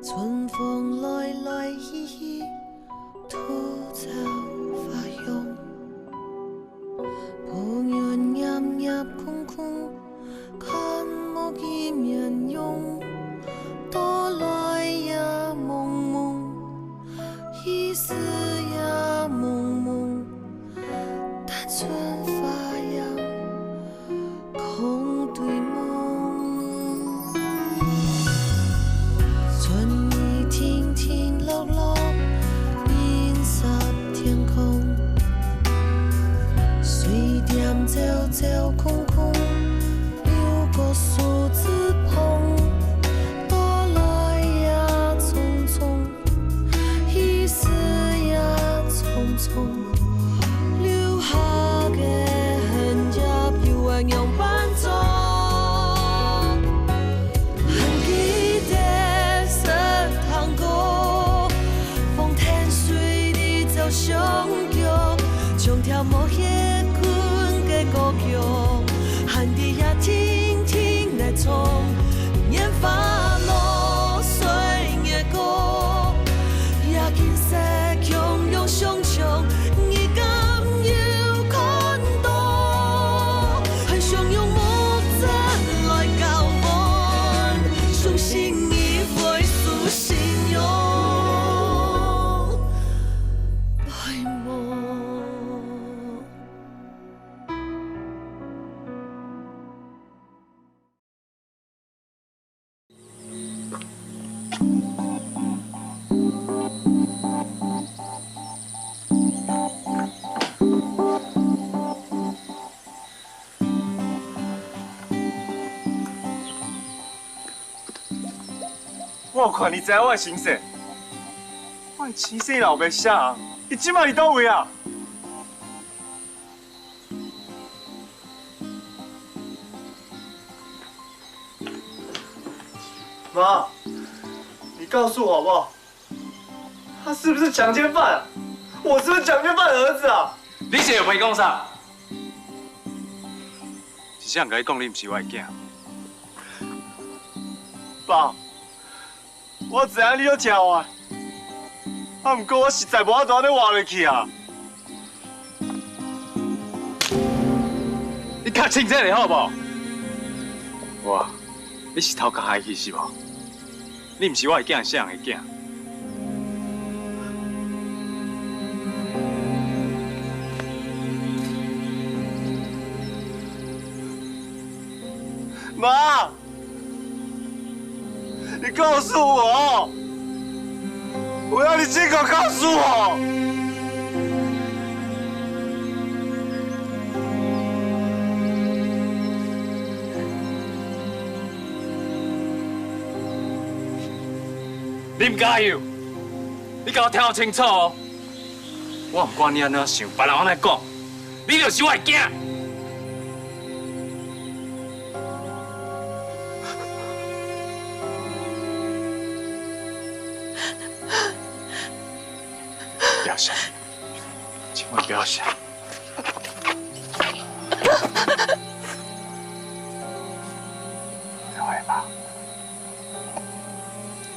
春风来来去去，土草发香。抱怨夜夜空空，看无见面容。多来也蒙蒙，一丝也蒙蒙。但春发扬，空对梦。春意停停落落，银色天空。水点走走空空，流过树枝棚。多来也匆匆，一丝也匆匆。留下的痕迹，飘在阳板中。很记得石塘歌，风天水里走相叫，唱跳无歇困的歌曲，喊你也听听来唱，烟花落水的歌，也金色汹涌汹汹。我看你知我的心势，我的生死老爸啥？你即摆伫倒位啊？妈，你告诉我好不好？他是不是强奸犯？我是不是强奸犯的儿子啊？你是有陪讲啥？是谁甲你讲你不是我的囝？爸。我知影你要听我，不过我实在无法度安尼活落去啊！你较清醒点好无？你是头壳害去是无？你不是我的囝，是谁的囝？妈！你告诉我，我要你亲口告诉我。你唔加油，你甲我听好清楚哦！我唔管你安怎想，别人安怎讲，你就是我的囝。不要想，千万不要想。不要害怕，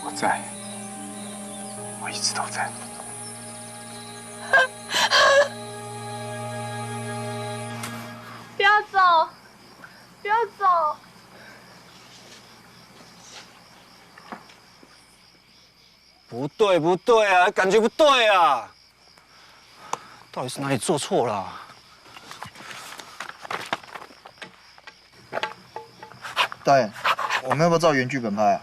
我在，我一直都在。不要走，不要走！不对啊，感觉不对啊！到底是哪里做错了？导演，我们要不要照原剧本拍啊？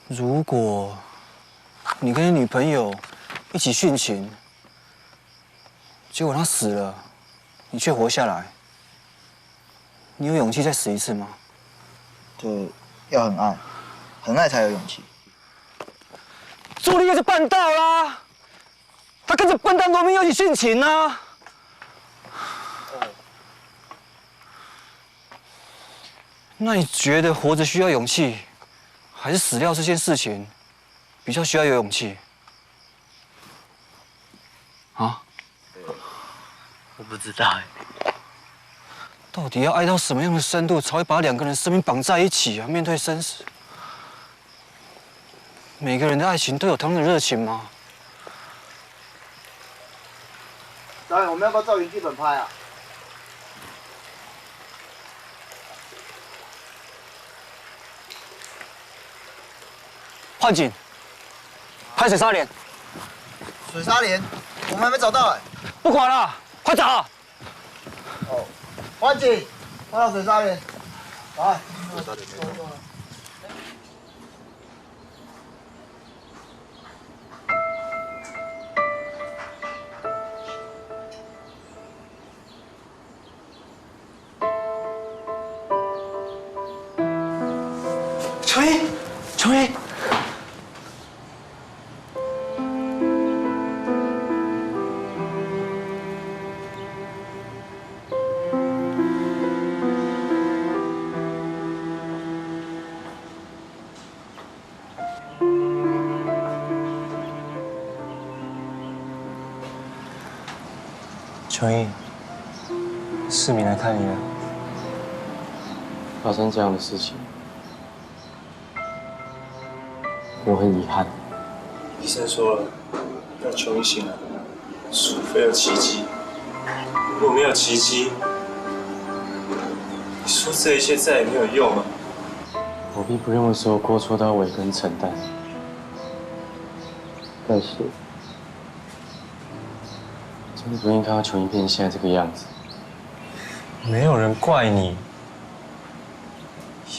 如果你跟你女朋友一起殉情，结果她死了，你却活下来，你有勇气再死一次吗？就要很爱，很爱才有勇气。朱丽叶就办到啦，她跟着笨蛋罗密欧一起殉情啊！那你觉得活着需要勇气，还是死掉这件事情比较需要有勇气？啊？我不知道哎。到底要爱到什么样的深度，才会把两个人生命绑在一起啊？面对生死，每个人的爱情都有同样的热情吗？导演，我们要不要照原剧本拍啊？换景，拍水纱帘。水纱帘，我们还没找到哎。不管了，快找！哦，换景，换到水纱帘，来。琼英，琼英。琼英，世民来看你了。发生这样的事情，我很遗憾。医生说了，要琼英醒来，除非有奇迹。如果没有奇迹，你说这一切再也没有用了。我并不认为所有过错都要伟根承担，但是真的不愿意看到琼英变成现在这个样子。没有人怪你，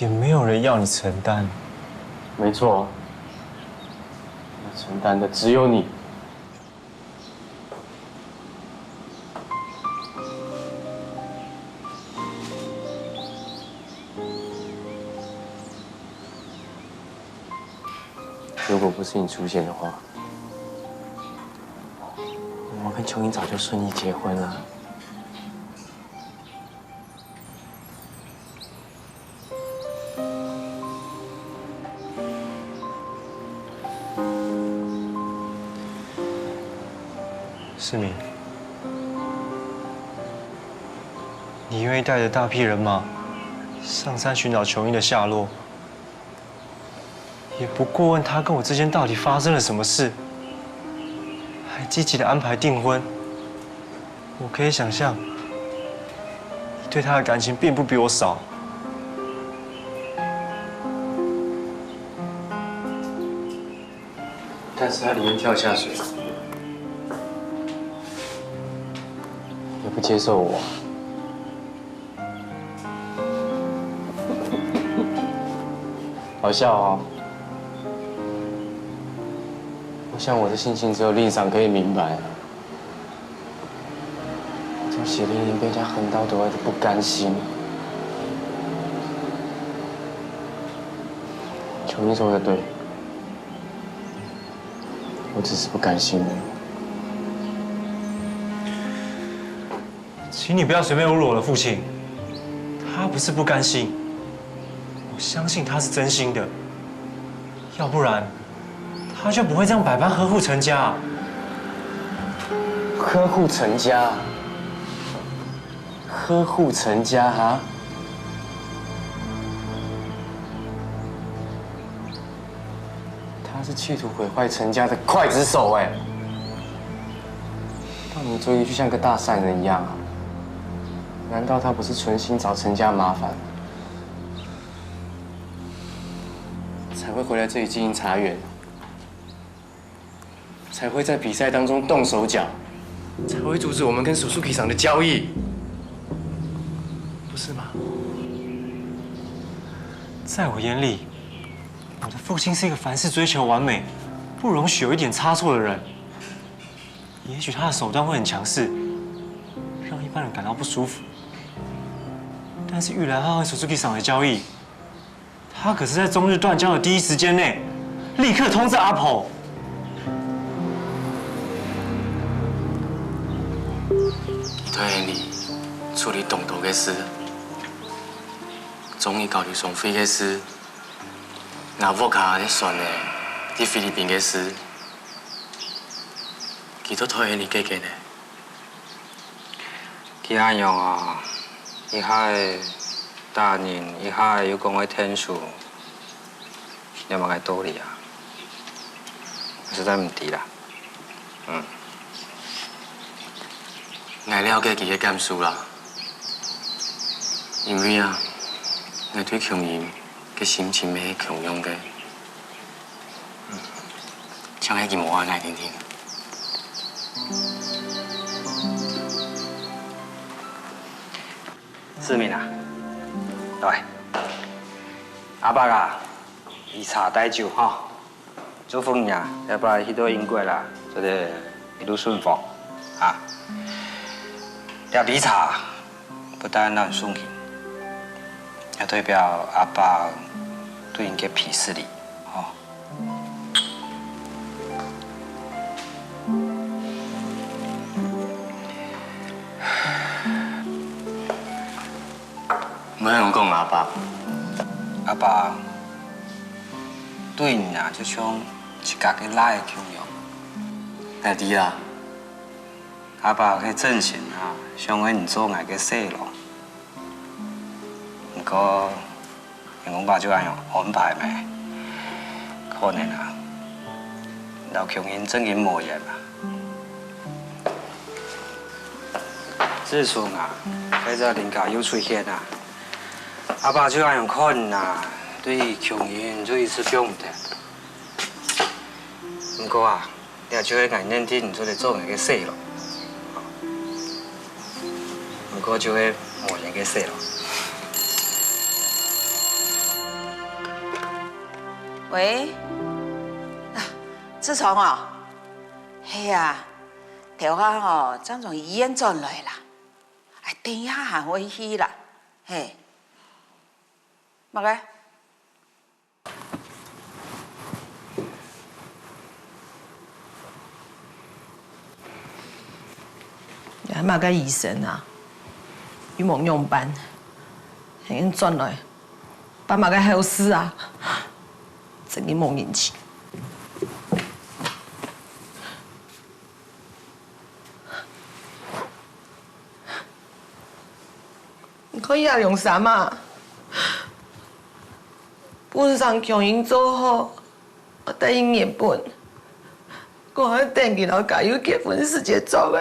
也没有人要你承担。没错，要承担的只有你。如果不是你出现的话，我跟琼英早就顺利结婚了。世民，你愿意带着大批人马上山寻找琼英的下落，也不过问他跟我之间到底发生了什么事，还积极的安排订婚。我可以想象，你对他的感情并不比我少。但是他宁愿跳下水，也不接受我。好笑哦！我想我的心情只有令赏可以明白。我从血淋淋被人家横刀夺爱的不甘心。琼英说的对。我只是不甘心而已。请你不要随便侮辱我的父亲，他不是不甘心，我相信他是真心的，要不然他就不会这样百般呵护陈家。呵护陈家，呵护陈家啊！他是企图毁坏陈家的刽子手哎！到你嘴里就像个大善人一样啊！难道他不是存心找陈家麻烦，才会回来这里经营茶园，才会在比赛当中动手脚，才会阻止我们跟手术体厂的交易，不是吗？在我眼里，我的父亲是一个凡事追求完美，不容许有一点差错的人。也许他的手段会很强势，让一般人感到不舒服。但是玉兰号和Suzuki厂的交易，他可是在中日断交的第一时间内，立刻通知阿婆。在眼里处理动刀的事，总伊交流上飞的事，那沃卡咧选的伫菲律宾的事，佢都推眼里给的。其他样啊，伊遐的大人，伊遐的有讲的天数，你嘛该道理啊？实在唔知啦。我了解伊的感受啦，因为啊，我对强人嘅心情咩强勇嘅，像迄件无爱听听。志明啊，来，阿伯啊，以茶代酒哈，祝福你啊，要不然许多因果啦，做得一路顺风啊。这米茶不但让人送行，也代表阿爸对你嘅鄙视你，哦。冇人讲阿爸，阿爸对你啊，就像一家嘅奶强样。大弟啊，阿爸嘅正信啊，想为你做我嘅细路。不过，因我爸就安样安排咩，可能啊，老强人真嘅无言啊。自从啊，喺只林家又出现啊。阿爸就安样看啊，对穷人就一直表唔得。不过啊，你也就会眼认定做嚟做人嘅细路，不过就会磨人嘅细路。喂，志聪哦，系啊，电话哦，刚从医院转来啦，哎，等一下还会去啦，嘿。乜嘅？也嘛个医生啊，羽毛用班，已经转来，把嘛个后事啊，真嘅冇人气。你可以啊，用啥嘛？不是让强人做好，我答应日本，我还等佢老家有结婚时间做嘅，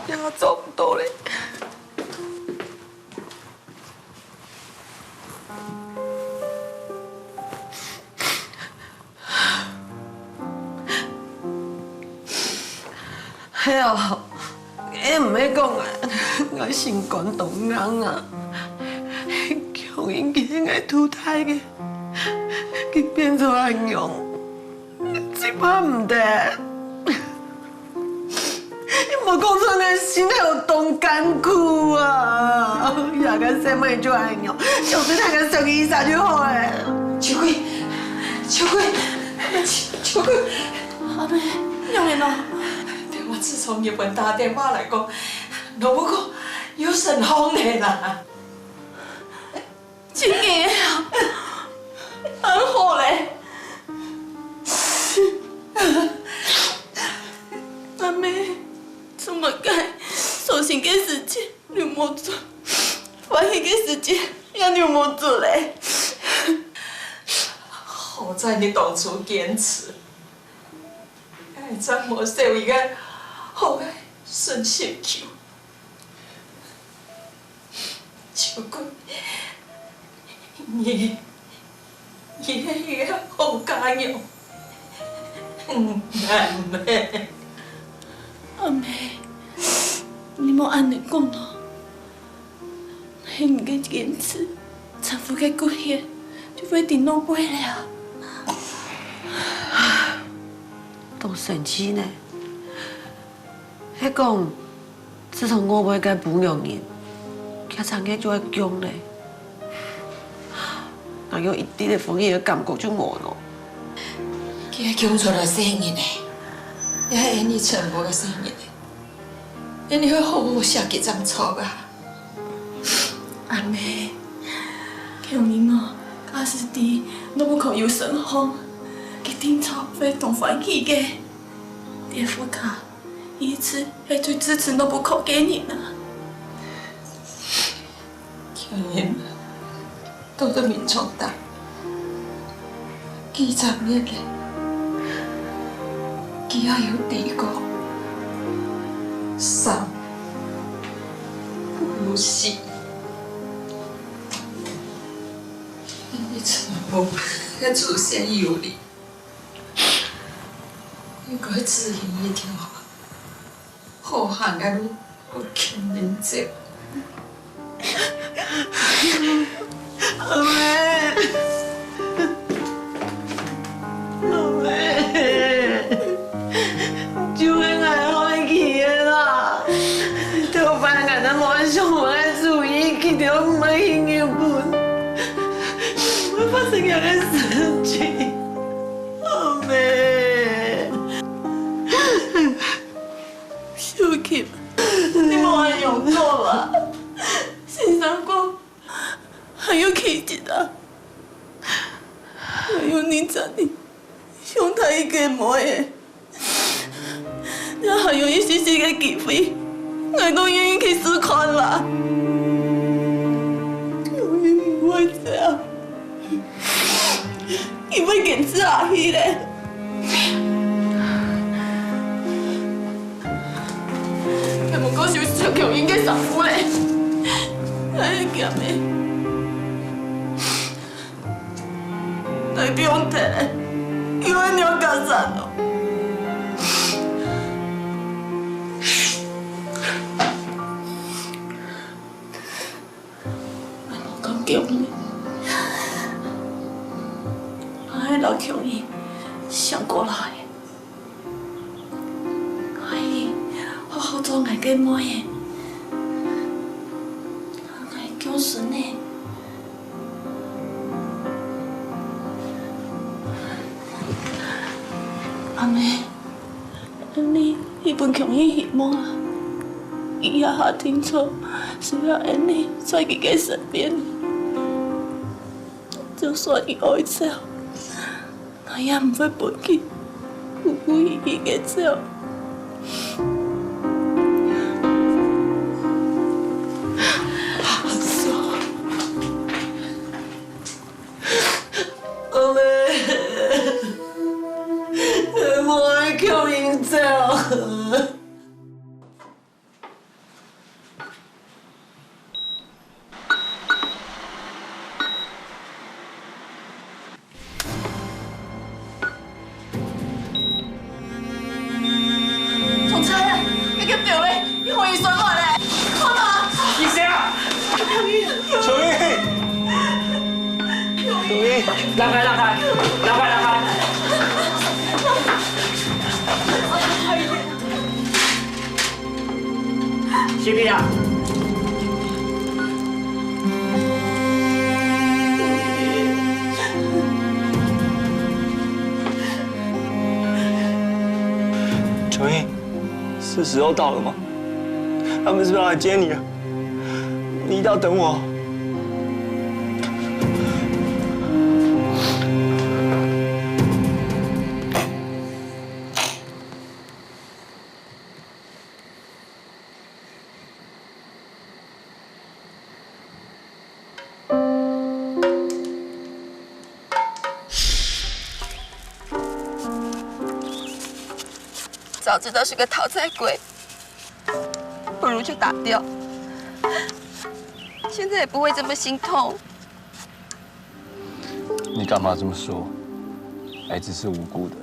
也做唔到咧。系啊，你唔係講啊，我心肝動硬啊。強人嘅係土太嘅，佢變咗阿娘，只怕唔得。你冇講出我心有多艱苦啊！也個細妹做阿娘，就是那個生意啥就好誒。秋桂，秋桂，秋桂，阿妹，娘嚟咯。對我自從日本打電話嚟講，老母講要成行嚟啦。真嘅啊，很好嘞。阿妹，怎麼解？手心嘅事情你冇做，歡喜嘅事情也你冇做嘞。好在你當初堅持，愛在冇受一個好嘅順心球，秋桂。你也好加油，阿妹。阿妹，你莫安尼講咯，係你嘅堅持，丈夫嘅骨血就會頂到背了。都生氣呢？迄講，自從我袂甲補養人，佢曾經就會強咧。我有一啲嘅風險嘅感覺就冇咯。佢係講出來聲音咧，也係你全部嘅聲音咧，你會好好寫幾張錯噶。阿妹，強人哦，假使啲都不可有成行，佢聽錯非常歡喜嘅。爹夫卡，一次係最支持都不可給你啦。因到咗民眾黨20年嘞，佢也有提過生不如死，因為全部嘅出現有你，應該指引一條好行嘅路，我肯定走。阿妹，阿妹，就應該開氣啦。頭髮硬得冇上來注意，佢哋唔係輕易半，會發生有啲事情。阿妹，小琴，你冇話用錯啦，先生講。还有 Kitty 啊，还有你这里，用他一个模样，然后还有一些些的机会，我都愿意去试看啦。我也不会这样，因为坚持下去嘞。他们讲是小强应该上夫嘞，哎呀妹。你不用提了，因为你要干啥呢？我讲叫你，我老强伊想过来，我好好做爱个模样，爱叫孙呢。阿妹，你一本强伊希望啊，伊也下清楚，需要你在佢嘅身邊。就算伊愛走，我也唔會放棄，唔會伊嘅走。阿妹。救营走。从车呀，你个表妹，你可以算我嘞，好吗？医生啊！秋英，秋英，让开，让开，让开，让开。西皮啊！秋英，是时候到了吗？他们是不是要来接你了？你一定要等我。早知道是个讨债鬼，不如就打掉。现在也不会这么心痛。你干嘛这么说？孩子是无辜的。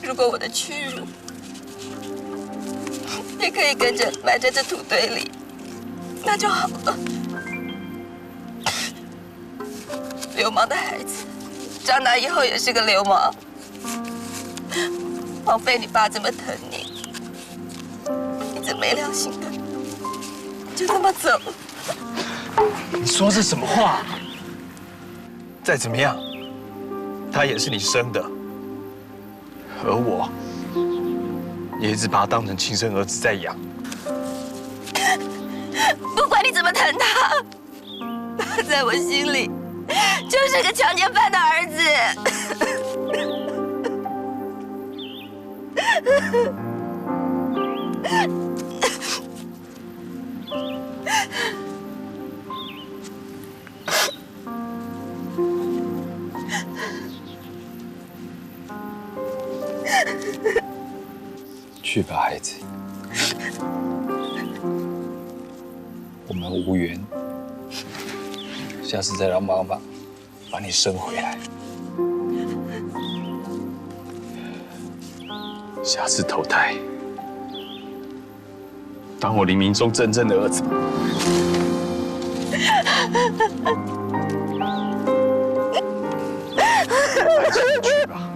如果我的屈辱也可以跟着埋在这土堆里，那就好了。流氓的孩子，长大以后也是个流氓。枉费你爸这么疼你，你这没良心的，就这么走了。你说这什么话？再怎么样，他也是你生的，而我也一直把他当成亲生儿子在养。不管你怎么疼他，在我心里就是个强奸犯的儿子。去吧，孩子，我们无缘，下次再让妈妈把你生回来。下次投胎，当我林明忠真正的儿子。孩子，去吧。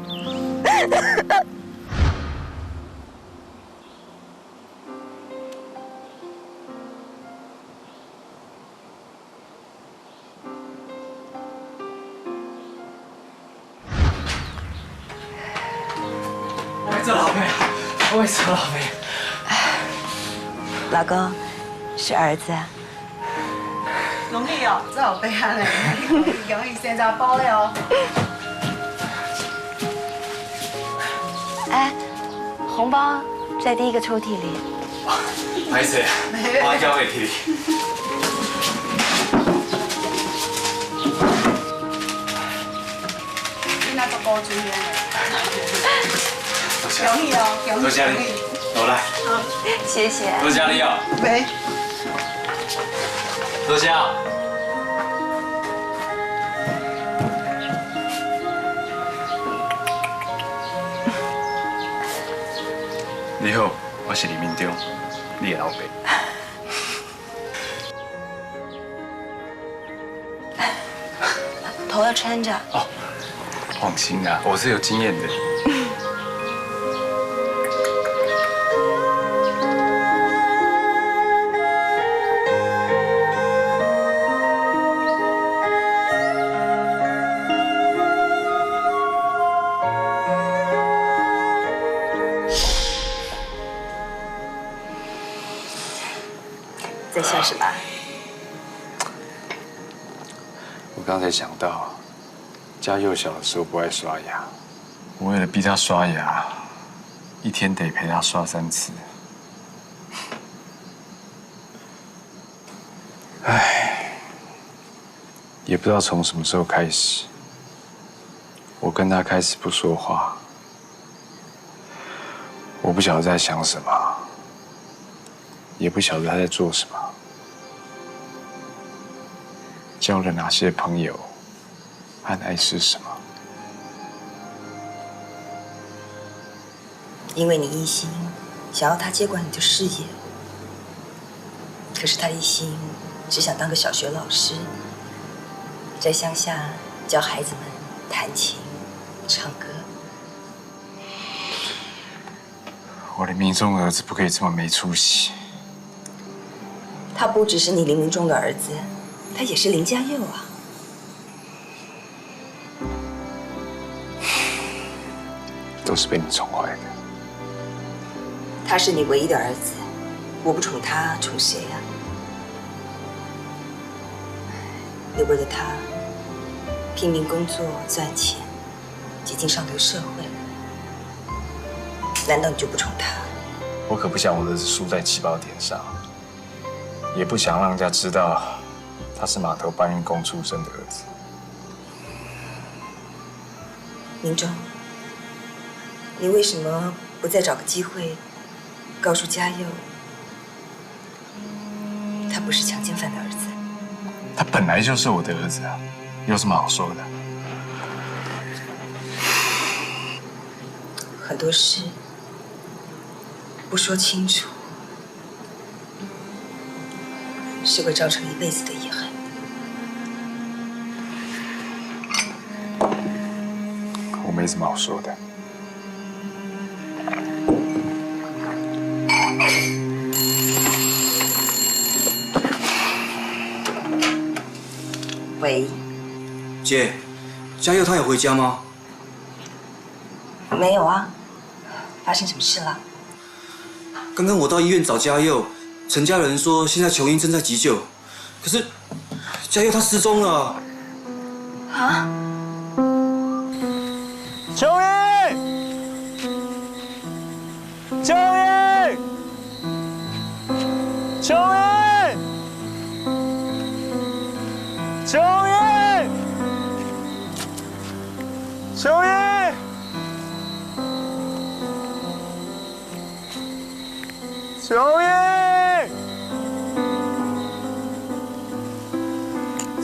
这老妹，为什么老妹？老公，是儿子啊。容易哦，这好悲哀嘞，容易现在包了哦。哎，红包在第一个抽屉里。不好意思，我交给你。你那个包主任容易哦，容易。容易。我来。谢谢。多谢你哦。没。多谢。你好，我是李明忠，你的老爸。头要穿着。哦，放心啦，我是有经验的。在笑什么？我刚才想到，嘉佑小的时候不爱刷牙，我为了逼他刷牙，一天得陪他刷3次。唉，也不知道从什么时候开始，我跟他开始不说话。我不晓得在想什么，也不晓得他在做什么。交了哪些朋友，和爱是什么？因为你一心想要他接管你的事业，可是他一心只想当个小学老师，在乡下教孩子们弹琴、唱歌。我林明忠的儿子不可以这么没出息。他不只是你林明忠的儿子，他也是林家佑啊。都是被你宠坏的。他是你唯一的儿子，我不宠他，宠谁啊？你为了他拼命工作赚钱，几经上流社会，难道你就不宠他？我可不想我的儿子输在起跑点上，也不想让人家知道他是码头搬运工出生的儿子。明忠，你为什么不再找个机会告诉嘉佑，他不是强奸犯的儿子？他本来就是我的儿子啊，有什么好说的？很多事不说清楚，是会造成一辈子的遗憾。我没什么好说的。喂，姐，嘉佑他有回家吗？没有啊，发生什么事了？刚刚我到医院找嘉佑，陈家人说现在琼英正在急救，可是嘉佑他失踪了。啊？琼英，琼英，琼英，琼英，琼英。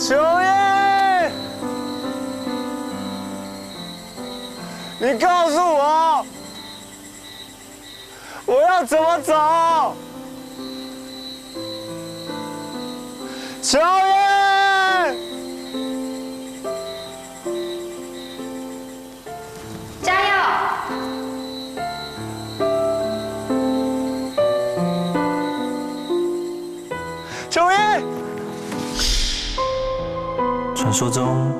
秋叶，你告诉我，我要怎么走？秋叶，加油！秋叶。传说中，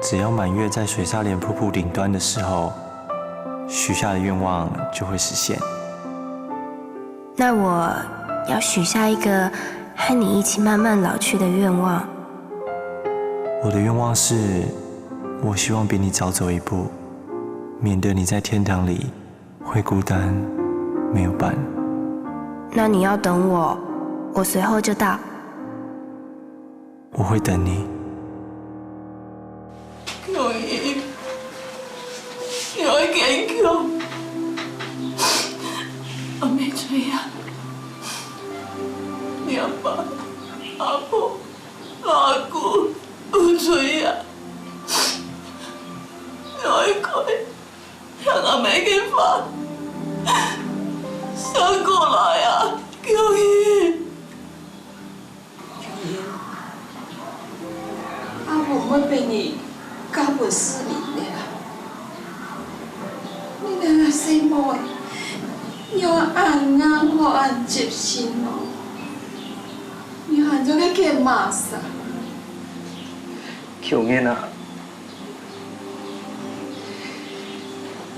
只要满月在水沙连瀑布顶端的时候，许下的愿望就会实现。那我要许下一个和你一起慢慢老去的愿望。我的愿望是，我希望比你早走一步，免得你在天堂里会孤单，没有伴。那你要等我，我随后就到。我会等你。强英，你要坚强。阿妹吹啊，你阿爸、阿婆、阿姑有吹啊，有一块让阿妹给发，想过来啊，强英。阿婆会被你搞不死你的啦！你那个细妹，要按眼或按接心哦，你按咗个给骂死。求你啊！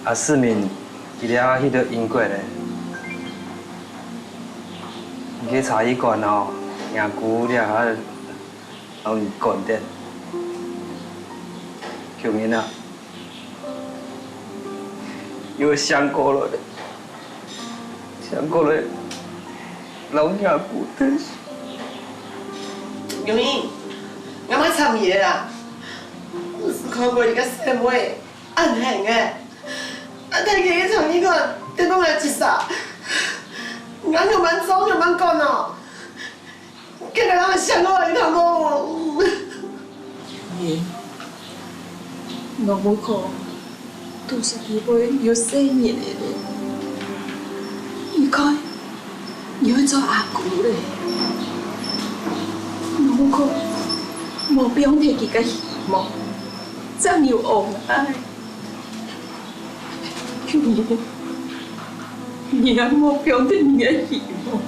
啊，市民伊了迄个英国咧，伊去茶艺馆哦，赢姑了啊，让伊管的。求你啊！有想过了的，想过了，老娘姑的。永英，我买参嘢啦，我是看过一个细妹，暗行的，啊，睇佢去参伊个，得拢来一煞，我又蛮走又蛮干哦，今日咱们想我一头毛。我母哥都是一位有生日的人，应该你会做阿姑嘞。我母哥无不用摕佢个希望，真有恩爱。你还莫不用摕你个希望，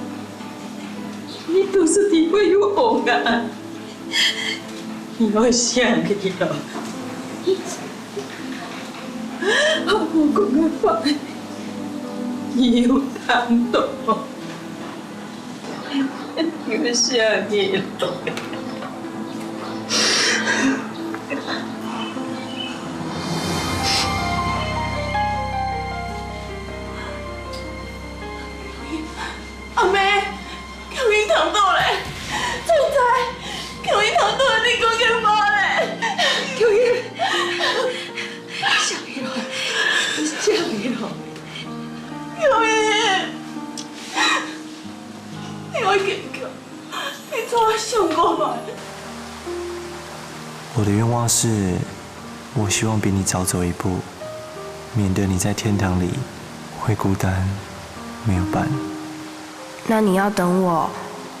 你都是一位有恩爱。你要想你了。我讲个话，你有担当，有想你了。阿妹，求你疼到嘞，真在，求你疼到你讲个话嘞，求你。想你了，想你了，永英，你要坚强，你怎么想过来？我的愿望是，我希望比你早走一步，免得你在天堂里会孤单，没有伴。那你要等我，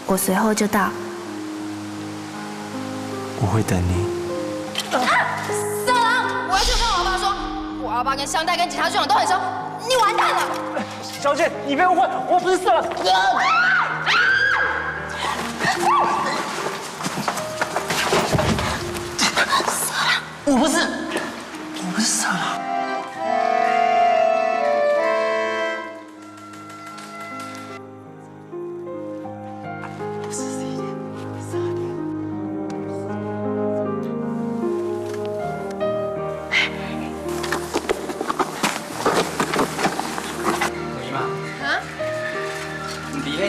我随后就到。我会等你。色狼！我要去跟我爸说，我阿爸跟香袋跟警察局长都很熟，你完蛋了！小姐，你别误会，我不是色狼。色狼，我不是色狼。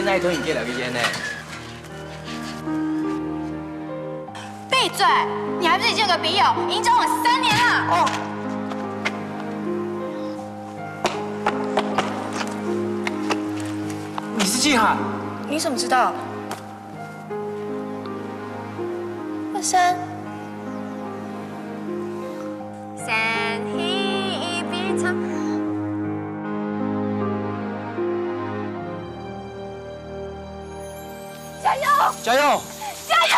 那一堆影片聊个烟呢？闭嘴！你还不是已经有个笔友，已经交往3年了。哦。你是季海？你怎么知道？为山。山一笔长。加油！加油！加油！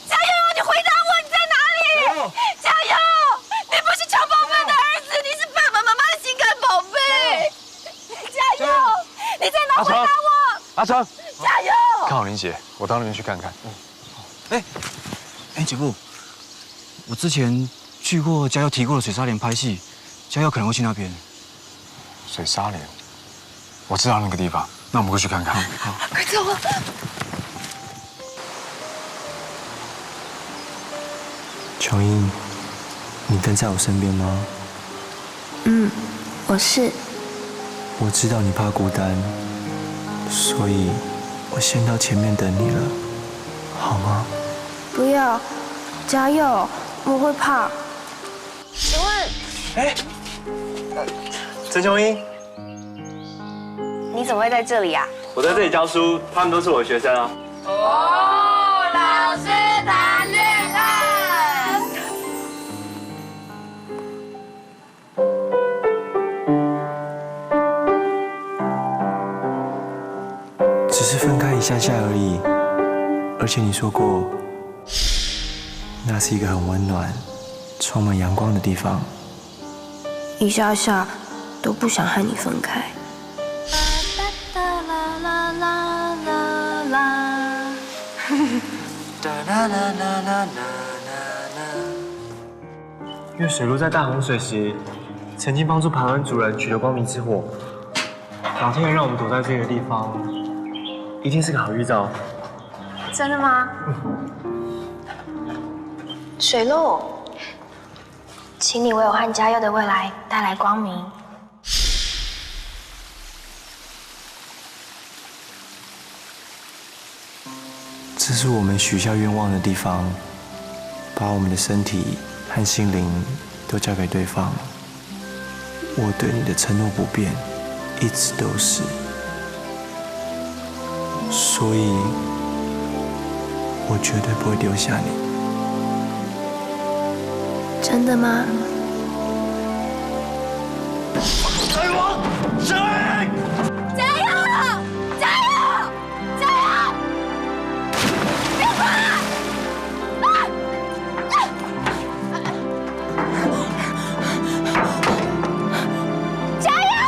加油！你回答我，你在哪里？加油！你不是裘宝贝的儿子，你是爸爸妈妈的心肝宝贝。加油！你在哪？回答我！阿成，加油！看好林姐，我到那边去看看。姐夫，我之前去过嘉佑提过的水沙连拍戏，嘉佑可能会去那边。水沙连，我知道那个地方，那我们过去看看。好，快走啊！琼英，你跟在我身边吗？我是。我知道你怕孤单，所以我先到前面等你了，好吗？不要，加油，我会怕。请问，陈琼英，你怎么会在这里啊？我在这里教书，他们都是我的学生啊。哦，老师谈恋爱。只是分开一下下而已，而且你说过，那是一个很温暖、充满阳光的地方。一下下都不想和你分开。因为水路在大洪水时，曾经帮助排湾族人取得光明之火。老天爷让我们躲在这个地方，一定是个好预兆。真的吗？水路，请你为我和嘉佑的未来带来光明。这是我们许下愿望的地方，把我们的身体和心灵都交给对方。我对你的承诺不变，一直都是。所以，我绝对不会丢下你。真的吗？开王，神！加油！加油！加油！别跑！加油！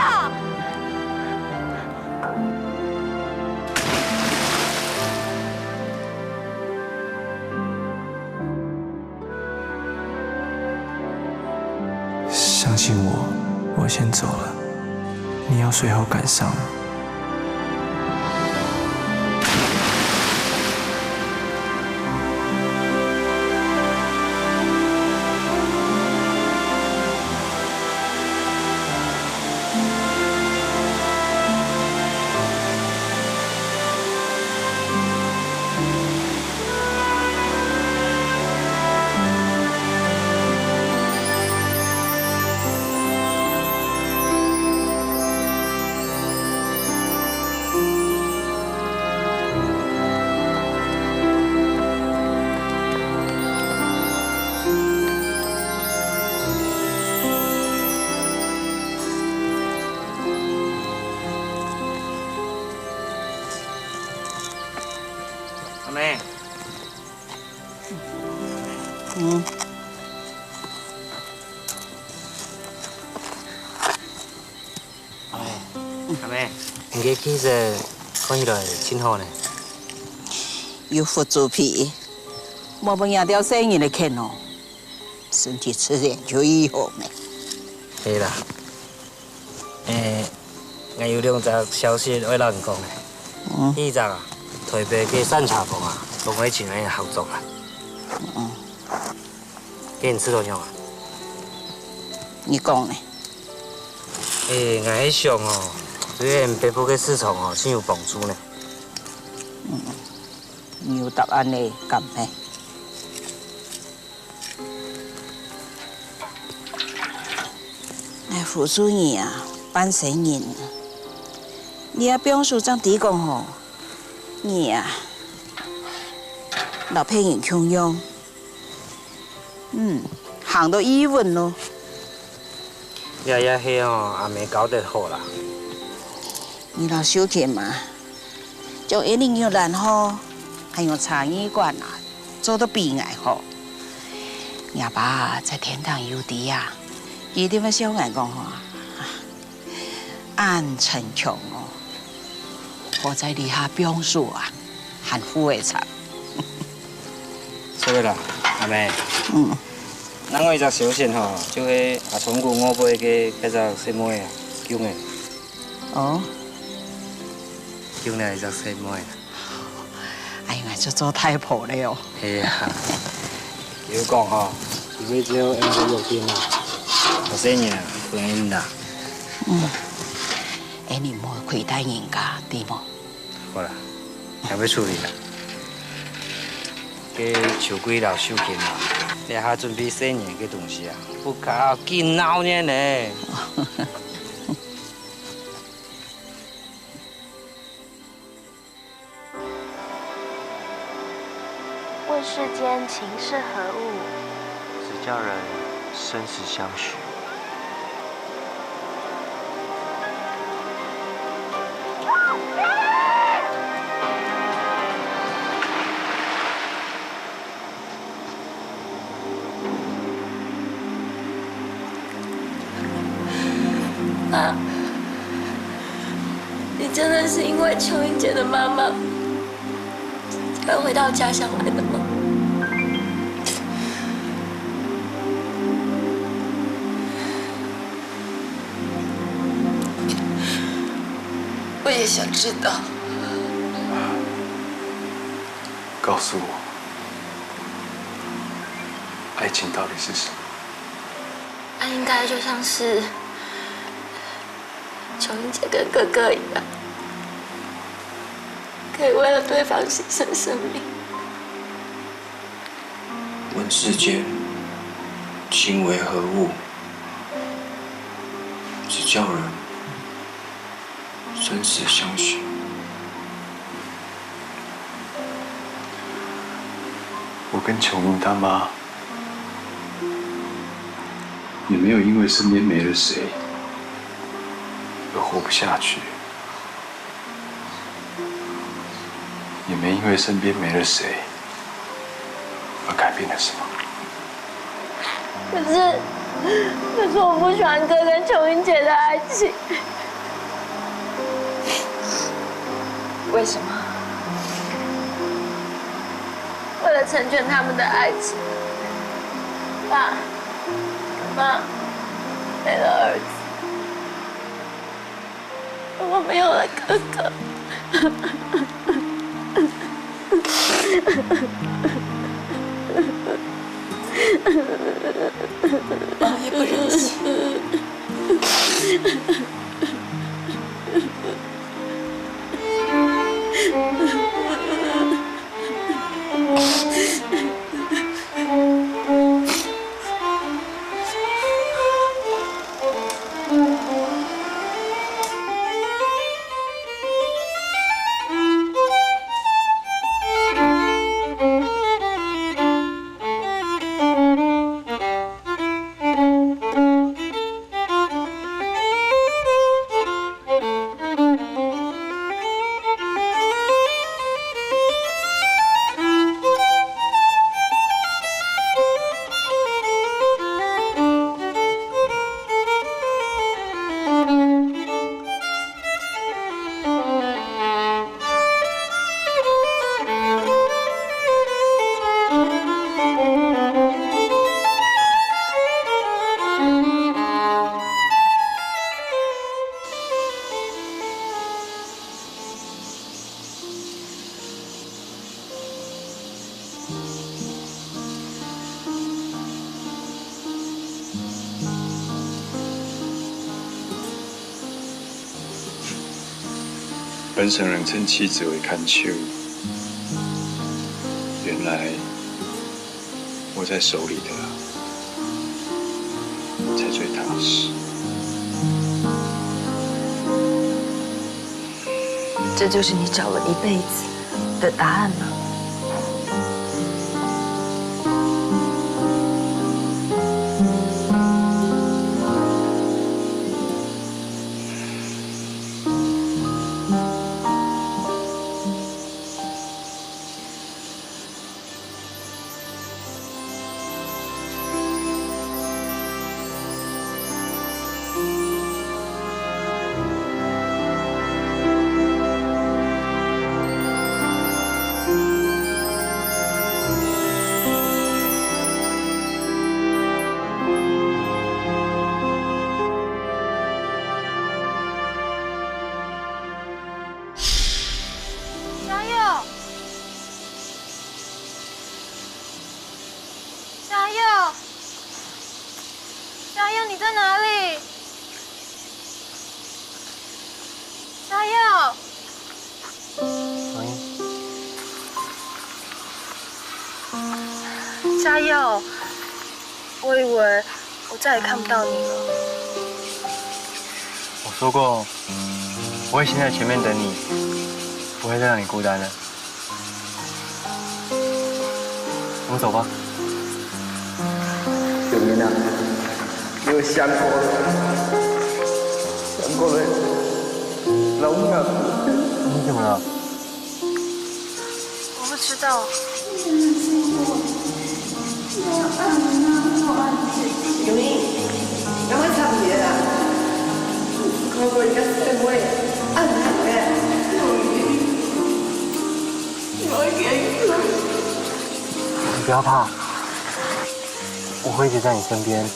相信我，我先走了，你要随后赶上。阿妹，阿妹，你个气色看起来真好呢。有福助皮，莫问亚条生意的看哦，身体自然就以后呢。是啦，我有两则消息要让人讲的。第一则啊，台北嘅山茶房啊，同我前面合作啊。给你知道了吗？你讲呢？我迄上哦，对北部嘅市场哦，真有帮助呢。你有答案的咁咩？哎，副主任啊，办生意，你啊，表叔长提讲吼，你啊，老骗人穷用，行到医院咯。爷爷迄哦，也没搞得好啦。你老小姐嘛，将一零药然后还有茶医馆啊，做到鼻癌好。阿爸在天堂有地啊，伊点么小眼讲吼，安陈强哦，我在底下表述啊，很富的场。所以啦，阿妹。咱我一只小线吼，就迄阿从古我买个迄只细妹啊，姜的。哦。姜的一只细妹。哎呀，就做太婆了哦。系啊。有讲吼，除非只有用个肉丁啦，我细年不用啦。哎，你莫亏待人家，对无？好啦，还要处理啦。给秋桂老手紧啦。你还准备4年的东西啊？不搞，紧闹呢嘞！问世间情是何物？只叫人生死相许。妈，你真的是因为秋英姐的妈妈才回到家乡来的吗？我也想知道。告诉我，爱情到底是什么？爱应该就像是秋英姐跟哥哥一样，可以为了对方牺牲生命。问世间情为何物？只叫人生死相许。我跟琼英他妈也没有因为身边没了谁而活不下去，也没因为身边没了谁而改变了什么。可是我不喜欢哥跟秋英姐的爱情。为什么？为了成全他们的爱情，爸妈没了儿子，我没有了哥哥。妈也不忍心。本省人称妻子为看秋，原来握在手里的才最踏实。这就是你找了一辈子的答案吗？你在哪里？嘉佑。嘉佑，我以为我再也看不到你了。我说过，我会先在前面等你，不会再让你孤单的。我们走吧。小明啊，又想过了，想过了，龙啊！你怎么了？我不知道。小明，有乜差別啊？我而家社會安排嘅，你不要怕，我会一直在你身边。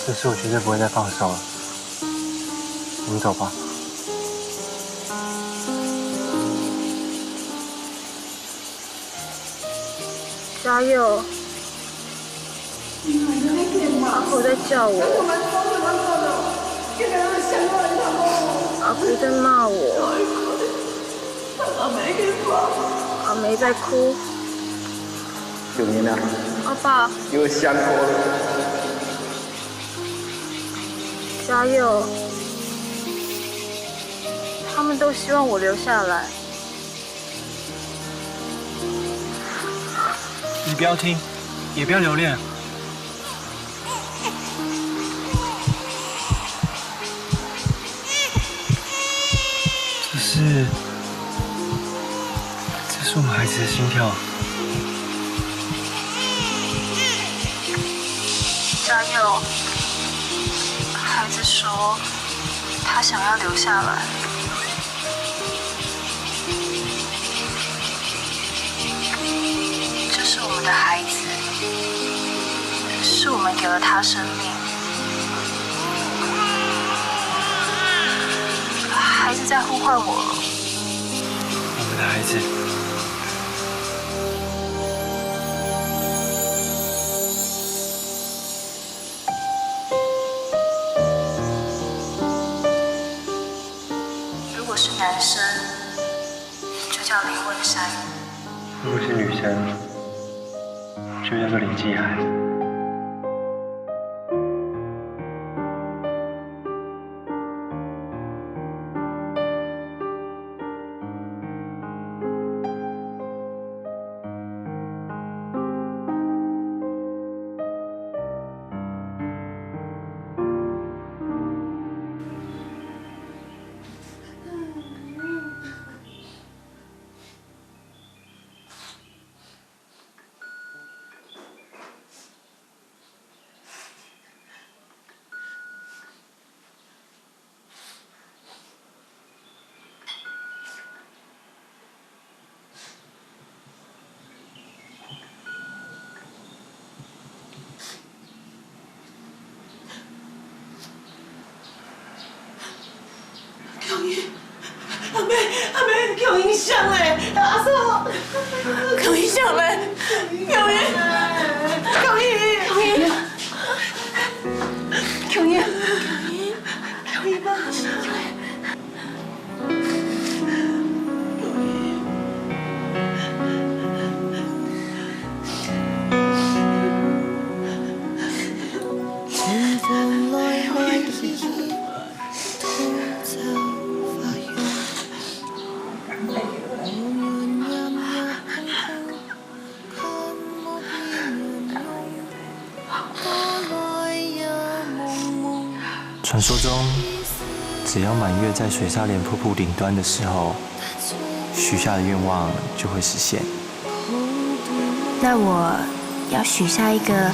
这次我绝对不会再放手了。我们走吧。嘉佑，阿婆在叫我，阿婆在骂我，阿梅在哭。小明啊，阿爸，又想过了。嘉佑，他们都希望我留下来。你不要听，也不要留恋。这是我们孩子的心跳。嘉佑，孩子说他想要留下来。这是我们的孩子，是我们给了他生命。孩子在呼唤我了。我们的孩子。如果是男生，就叫林文山；如果是女生，就叫做林继海。阿妹，有影响嘞！阿嫂，有影响嘞！有影，有影，有影，有影吗？传说中，只要满月在水沙连瀑布顶端的时候，许下的愿望就会实现。那我要许下一个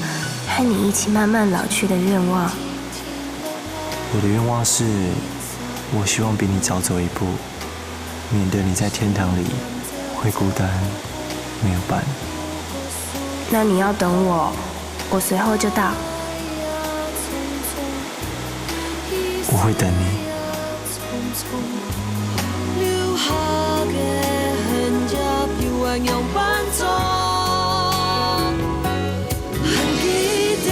和你一起慢慢老去的愿望。我的愿望是，我希望比你早走一步，免得你在天堂里会孤单，没有伴。那你要等我，我随后就到。我会等你。留下嘅痕迹飄揚用斑咗，痕跡的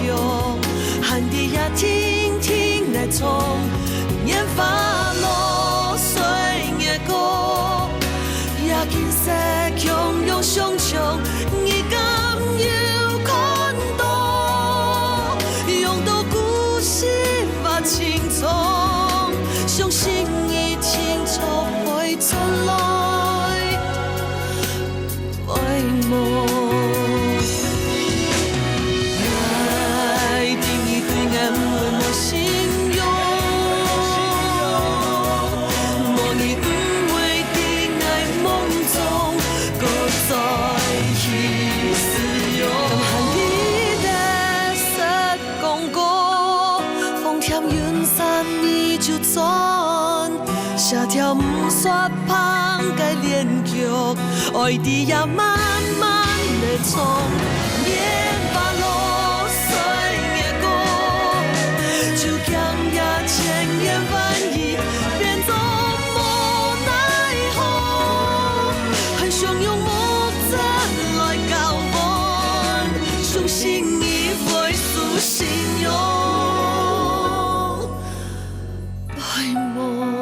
用，喊你也听听来唱，烟花落水的歌，也见识汹涌上冲，你敢有看到？用到故事把情衷，相信伊清楚陪出来，为梦。下条不煞芳的恋曲，爱你也慢慢的唱，烟花落水的歌，就强也千言万语变作无奈何，很想用目针来交换，相信你会输信用，爱慕。